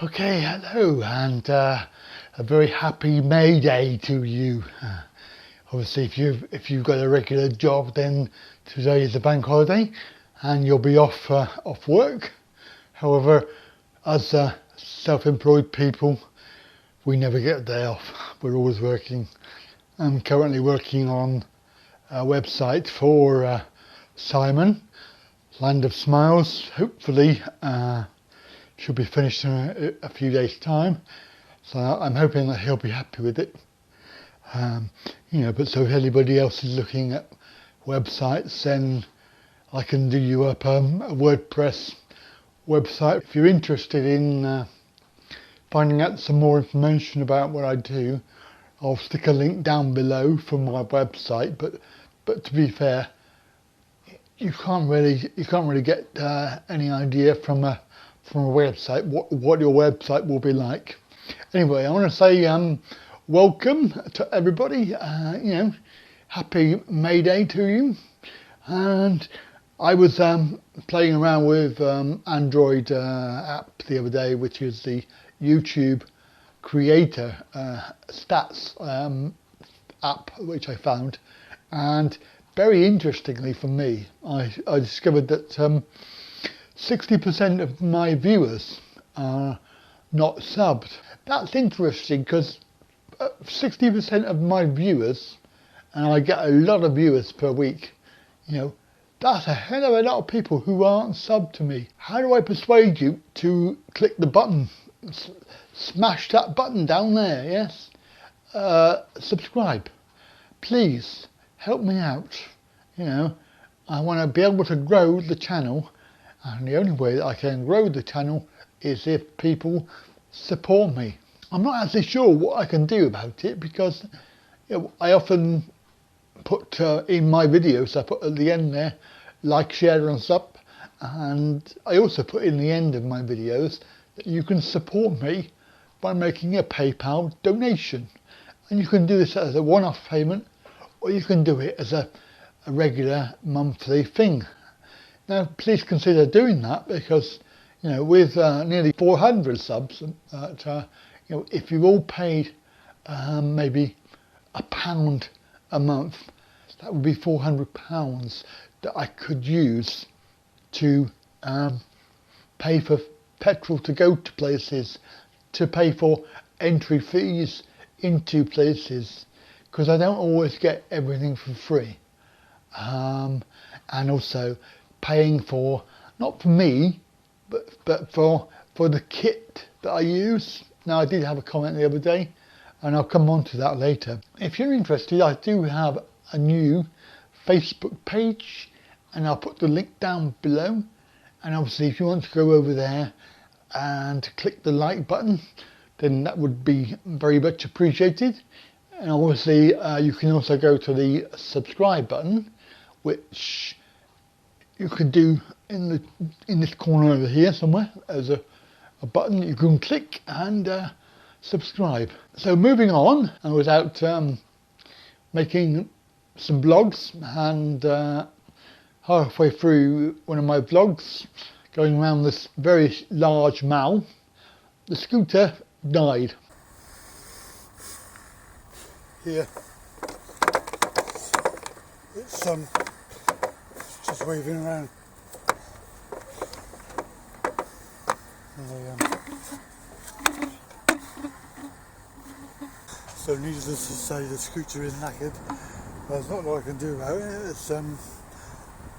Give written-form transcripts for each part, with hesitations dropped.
Okay, hello, and a very happy Mayday to you. Obviously, if you've got a regular job, then today is a bank holiday, and you'll be off work. However, as self-employed people, we never get a day off. We're always working. I'm currently working on a website for Simon, Land of Smiles. Hopefully, should be finished in a few days' time. So I'm hoping that he'll be happy with it. But so if anybody else is looking at websites, then I can do you up a WordPress website. If you're interested in finding out some more information about what I do, I'll stick a link down below from my website. But to be fair, you can't really get any idea from a website what your website will be like. Anyway, I want to say welcome to everybody. Happy Mayday to you. And I was playing around with Android app the other day, which is the YouTube creator stats app, which I found, and very interestingly for me, I discovered that 60% of my viewers are not subbed. That's interesting because 60% of my viewers, and I get a lot of viewers per week, that's a hell of a lot of people who aren't subbed to me. How do I persuade you to click the button? Smash that button down there, yes? Subscribe. Please, help me out. I want to be able to grow the channel. And the only way that I can grow the channel is if people support me. I'm not actually sure what I can do about it because I often put in my videos, I put at the end there, like, share and sub. And I also put in the end of my videos that you can support me by making a PayPal donation. And you can do this as a one-off payment, or you can do it as a regular monthly thing. Now, please consider doing that because, with nearly 400 subs, if you all paid maybe £1 a month, that would be £400 that I could use to pay for petrol to go to places, to pay for entry fees into places, because I don't always get everything for free. And also paying for, not for me, but for the kit that I use. Now, I did have a comment the other day, and I'll come on to that later. If you're interested, I do have a new Facebook page, and I'll put the link down below. And obviously, if you want to go over there and click the like button, then that would be very much appreciated. And obviously, you can also go to the subscribe button, which you can do in this corner over here somewhere. There's a button that you can click and subscribe. So moving on, I was out making some vlogs, and halfway through one of my vlogs, going around this very large mall, the scooter died. Here, it's just waving around. So needless to say, the scooter is knackered. There's not a lot I can do about it. It's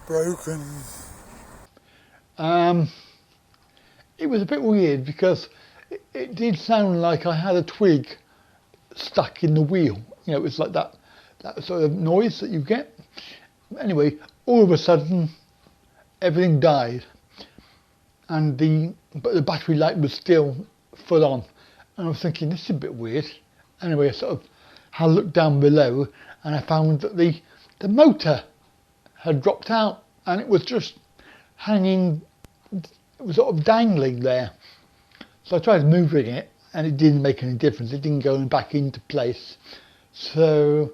broken. It was a bit weird because it did sound like I had a twig stuck in the wheel. It was like that sort of noise that you get. Anyway, all of a sudden, everything died, and but the battery light was still full on. And I was thinking, this is a bit weird. Anyway, I sort of had a look down below, and I found that the motor had dropped out, and it was just hanging. It was sort of dangling there. So I tried moving it, and it didn't make any difference. It didn't go back into place. So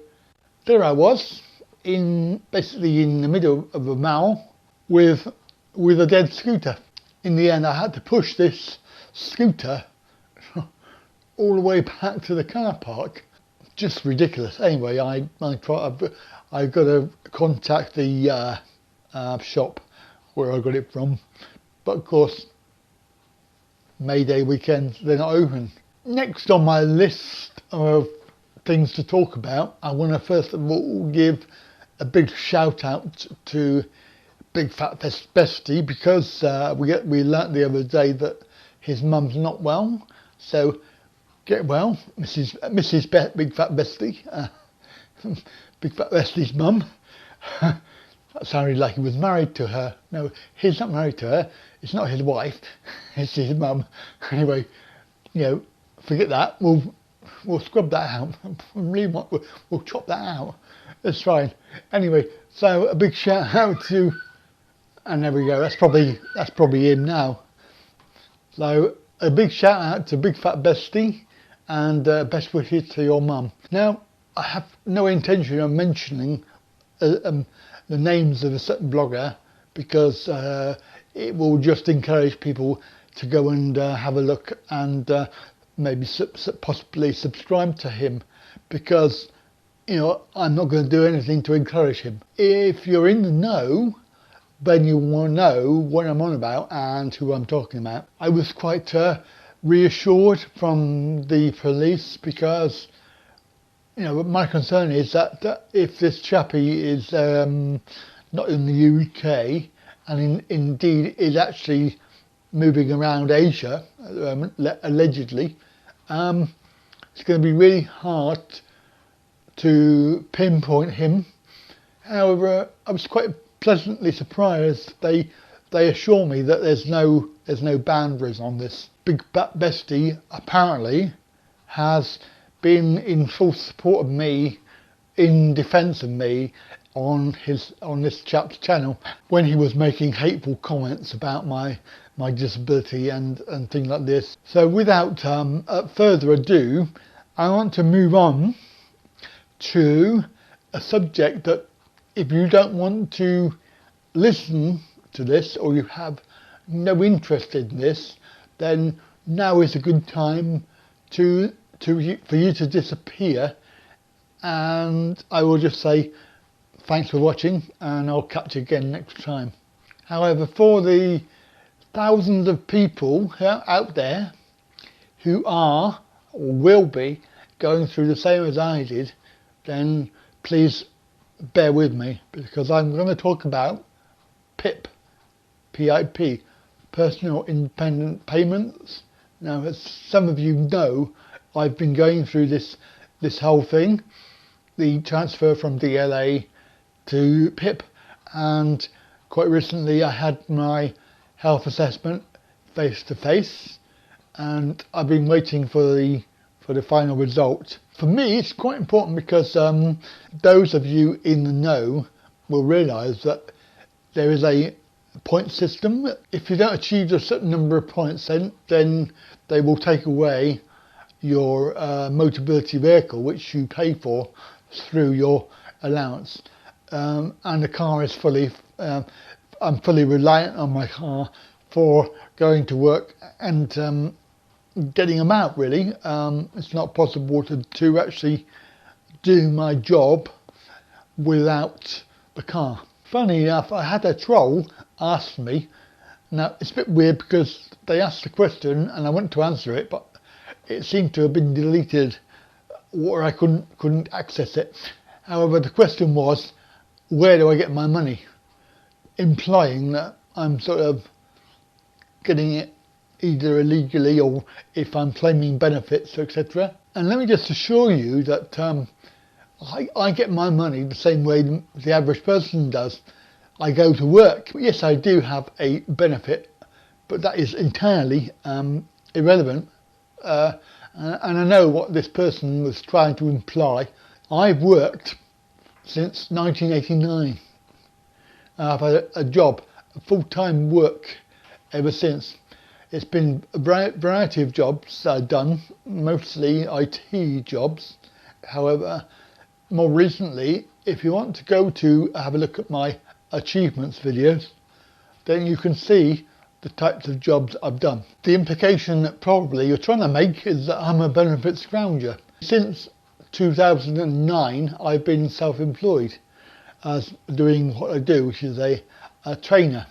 there I was, basically in the middle of a mall with a dead scooter. In the end, I had to push this scooter all the way back to the car park. Just ridiculous. Anyway, I've got to contact the shop where I got it from, but of course Mayday weekend they're not open. Next on my list of things to talk about, I want to first of all give a big shout out to Big Fat Besty, because we learnt the other day that his mum's not well. So get well, Mrs. Big Fat Besty, Big Fat Besty's mum. That sounded like he was married to her. No, he's not married to her. It's not his wife. It's his mum. Anyway, forget that. We'll scrub that out. We'll chop that out. It's fine. Anyway, so a big shout out to, and there we go. That's probably him now. So a big shout out to Big Fat Besty, and best wishes to your mum. Now, I have no intention of mentioning the names of a certain blogger, because it will just encourage people to go and have a look and maybe possibly subscribe to him, because I'm not going to do anything to encourage him. If you're in the know, then you will know what I'm on about and who I'm talking about. I was quite reassured from the police, because my concern is that if this chappie is not in the UK, and indeed is actually moving around Asia at the moment, allegedly, it's going to be really hard to pinpoint him. However, I was quite pleasantly surprised. They assure me that there's no boundaries on this. Big Fat Besty apparently has been in full support of me, in defence of me, on this chap's channel, when he was making hateful comments about my disability and things like this. So without further ado, I want to move on to a subject that, if you don't want to listen to this, or you have no interest in this, then now is a good time for you to disappear, and I will just say thanks for watching, and I'll catch you again next time. However, for the thousands of people out there who are or will be going through the same as I did, then please bear with me, because I'm going to talk about PIP, PIP, Personal Independent Payments. Now, as some of you know, I've been going through this whole thing, the transfer from DLA to PIP, and quite recently I had my health assessment face to face, and I've been waiting for the final result. For me, it's quite important, because those of you in the know will realise that there is a point system. If you don't achieve a certain number of points, then they will take away your mobility vehicle, which you pay for through your allowance. And the car is I'm fully reliant on my car for going to work and getting them out, really. It's not possible to actually do my job without the car. Funny enough, I had a troll ask me. Now, it's a bit weird, because they asked the question and I went to answer it, but it seemed to have been deleted, or I couldn't access it. However, the question was, where do I get my money? Implying that I'm sort of getting it either illegally, or if I'm claiming benefits, etc. And let me just assure you that I get my money the same way the average person does. I go to work. Yes, I do have a benefit, but that is entirely irrelevant. And I know what this person was trying to imply. I've worked since 1989. I've had a job, a full-time work ever since. It's been a variety of jobs I've done, mostly IT jobs. However, more recently, if you want to go to have a look at my achievements videos, then you can see the types of jobs I've done. The implication that probably you're trying to make is that I'm a benefit scrounger. Since 2009 I've been self-employed as doing what I do, which is a trainer.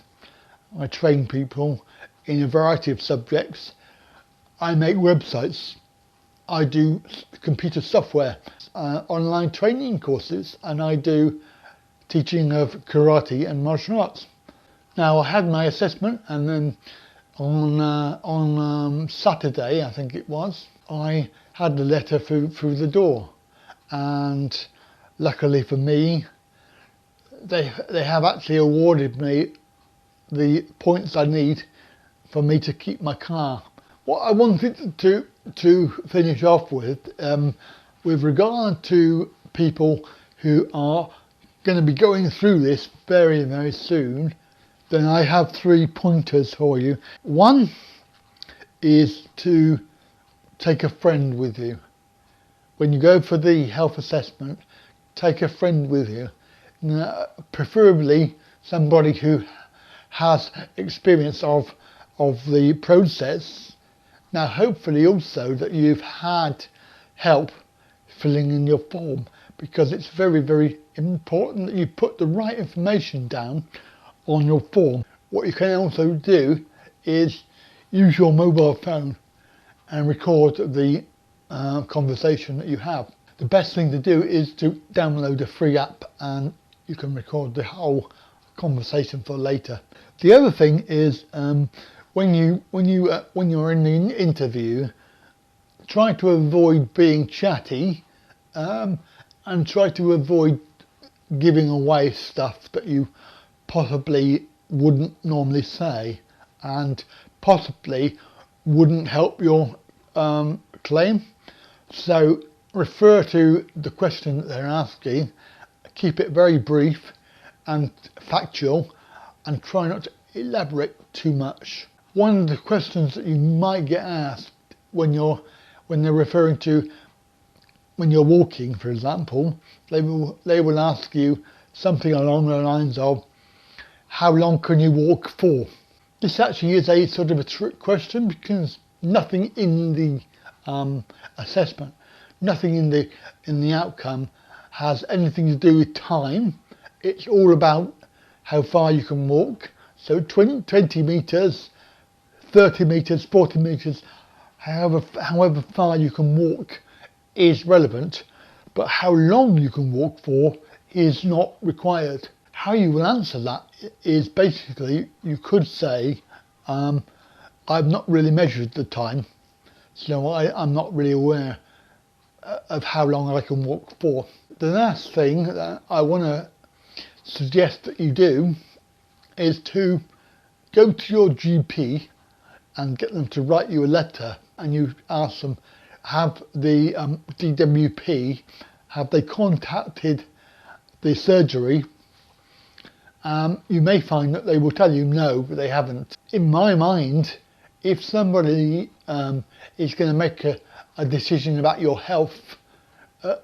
I train people in a variety of subjects. I make websites, I do computer software, online training courses, and I do teaching of karate and martial arts. Now I had my assessment, and then on Saturday, I think it was, I had the letter through the door, and luckily for me, they have actually awarded me the points I need for me to keep my car. What I wanted to finish off with regard to people who are going to be going through this very, very soon, then I have 3 pointers for you. One is to take a friend with you. When you go for the health assessment, take a friend with you. Now, preferably somebody who has experience of the process. Now hopefully also that you've had help filling in your form, because it's very, very important that you put the right information down on your form. What you can also do is use your mobile phone and record the conversation that you have. The best thing to do is to download a free app, and you can record the whole conversation for later. The other thing is when you're in the interview, try to avoid being chatty, and try to avoid giving away stuff that you possibly wouldn't normally say, and possibly wouldn't help your claim. So refer to the question that they're asking, keep it very brief and factual, and try not to elaborate too much. One of the questions that you might get asked when they're referring to when you're walking, for example, they will ask you something along the lines of, how long can you walk for? This actually is a sort of a trick question, because nothing in the assessment, nothing in the outcome has anything to do with time. It's all about how far you can walk. So 20 metres, 30 metres, 40 metres, however far you can walk is relevant, but how long you can walk for is not required. How you will answer that is basically, you could say, I've not really measured the time, so I'm not really aware of how long I can walk for. The last thing that I want to suggest that you do is to go to your GP and get them to write you a letter, and you ask them, have the DWP, have they contacted the surgery? You may find that they will tell you no, but they haven't. In my mind, if somebody is going to make a decision about your health,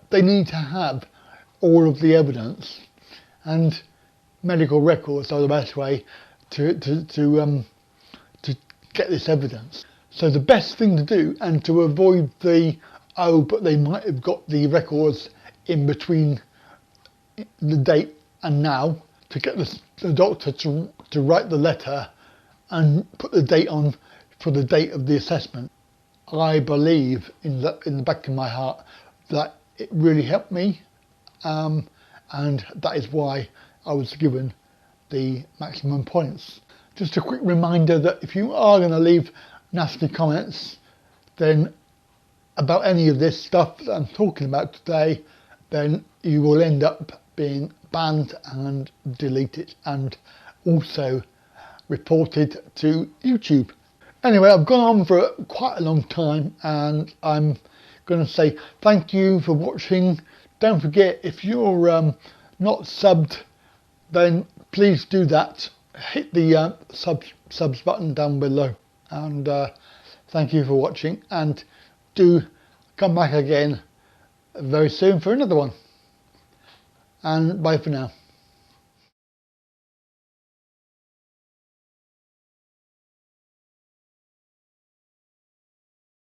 they need to have all of the evidence, and medical records are the best way to get this evidence. So the best thing to do, and to avoid but they might have got the records in between the date and now, to get the doctor to write the letter and put the date on for the date of the assessment. I believe in the back of my heart that it really helped me, and that is why I was given the maximum points. Just a quick reminder that if you are going to leave nasty comments then about any of this stuff that I'm talking about today, then you will end up being banned and deleted, and also reported to YouTube. Anyway, I've gone on for quite a long time, and I'm going to say thank you for watching. Don't forget, if you're not subbed, then please do that. Hit the subs button down below, and thank you for watching, and do come back again very soon for another one, and bye for now.